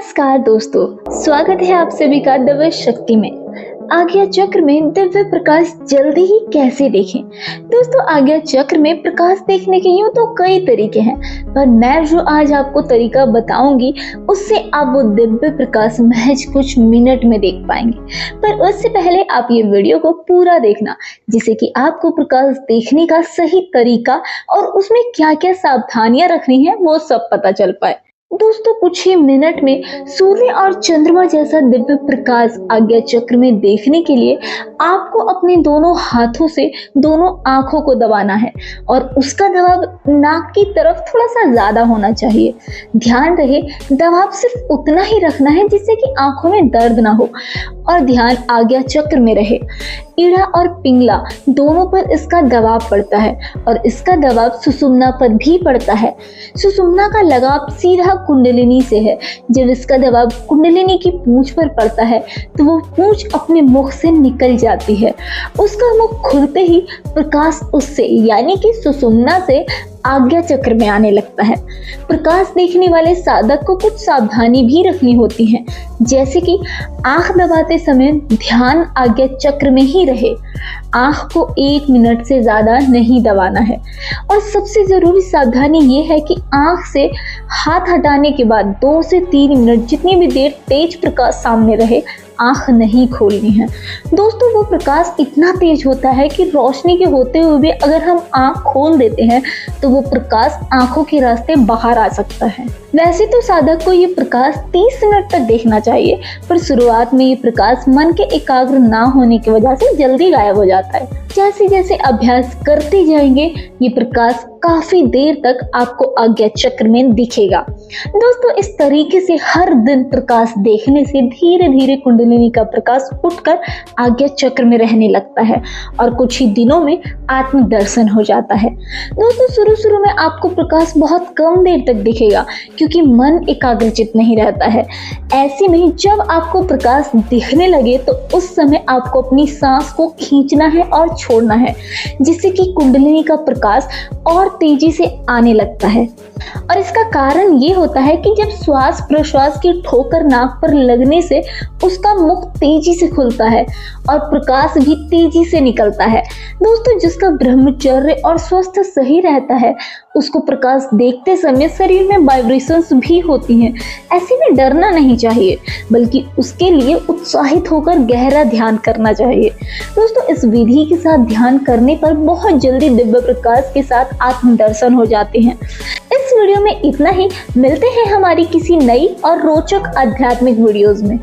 नमस्कार दोस्तों, स्वागत है आप सभी का दिव्य शक्ति में। आज्ञा चक्र में दिव्य प्रकाश जल्दी ही कैसे देखें। दोस्तों, आज्ञा चक्र में प्रकाश देखने के यूं तो कई तरीके हैं, पर मैं जो आज आपको तरीका बताऊंगी उससे आप वो दिव्य प्रकाश महज कुछ मिनट में देख पाएंगे। पर उससे पहले आप ये वीडियो को पूरा देखना, जिससे कि आपको प्रकाश देखने का सही तरीका और उसमें क्या क्या सावधानियां रखनी है वो सब पता चल पाए। दोस्तों, कुछ ही मिनट में सूर्य और चंद्रमा जैसा दिव्य प्रकाश आज्ञा चक्र में देखने के लिए आपको अपने दोनों हाथों से दोनों आंखों को दबाना है और उसका दबाव नाक की तरफ थोड़ा सा ज्यादा होना चाहिए। ध्यान रहे, दबाव सिर्फ उतना ही रखना है जिससे कि आंखों में दर्द ना हो और ध्यान आज्ञा चक्र में रहे। ईड़ा और पिंगला दोनों पर इसका दबाव पड़ता है और इसका दबाव सुषुम्ना पर भी पड़ता है। सुषुम्ना का लगाव सीधा कुंडलिनी से है। जब इसका दबाव कुंडलिनी की पूंछ पर पड़ता है तो वो पूंछ अपने मुख से निकल जाती है। उसका मुख खुलते ही प्रकाश उससे यानी कि सुषुम्ना से आज्ञा चक्र में आने लगता है। प्रकाश देखने वाले साधक को कुछ सावधानी भी रखनी होती है, जैसे कि आंख दबाते समय ध्यान आज्ञा चक्र में ही रहे। आंख को 1 मिनट से ज्यादा नहीं दबाना है और सबसे जरूरी सावधानी ये है कि आंख से हाथ हटाने के बाद 2 से 3 मिनट जितनी भी देर तेज प्रकाश सामने रहे आंख नहीं खोलनी है। दोस्तों, वो प्रकाश इतना तेज होता है कि रोशनी के होते हुए भी अगर हम आंख खोल देते हैं तो वो प्रकाश आंखों के रास्ते बाहर आ सकता है। वैसे तो साधक को ये प्रकाश 30 मिनट तक देखना चाहिए, पर शुरुआत में ये प्रकाश मन के एकाग्र ना होने की वजह से जल्दी गायब हो जाता है। जैसे जैसे अभ्यास करते जाएंगे ये प्रकाश काफी देर तक आपको आज्ञा चक्र में दिखेगा। दोस्तों, इस तरीके से हर दिन प्रकाश देखने से धीरे धीरे कुंडलिनी का प्रकाश उठकर आज्ञा चक्र में रहने लगता है और कुछ ही दिनों में आत्म दर्शन हो जाता है। दोस्तों, शुरू में आपको प्रकाश बहुत कम देर तक दिखेगा क्योंकि मन एकाग्रचित नहीं रहता है। ऐसे में जब आपको प्रकाश दिखने लगे तो उस समय आपको अपनी सांस को खींचना है और छोड़ना है, जिससे कि कुंडलिनी का प्रकाश और तेजी से आने लगता है। और इसका कारण ये होता है कि जब श्वास प्रश्वास की ठोकर नाक पर लगने से उसका मुख तेजी से खुलता है और प्रकाश भी तेजी से निकलता है। दोस्तों, जिसका ब्रह्मचर्य और स्वस्थ सही रहता है उसको प्रकाश देखते समय शरीर में वाइब्रेशंस भी होती हैं। ऐसे में डरना नहीं चाहिए, बल्कि उसके लिए उत्साहित होकर गहरा ध्यान करना चाहिए। दोस्तों, इस विधि के साथ ध्यान करने पर बहुत जल्दी दिव्य प्रकाश के साथ आत्म दर्शन हो जाते हैं। इस वीडियो में इतना ही। मिलते हैं हमारी किसी नई और रोचक आध्यात्मिक वीडियोस में।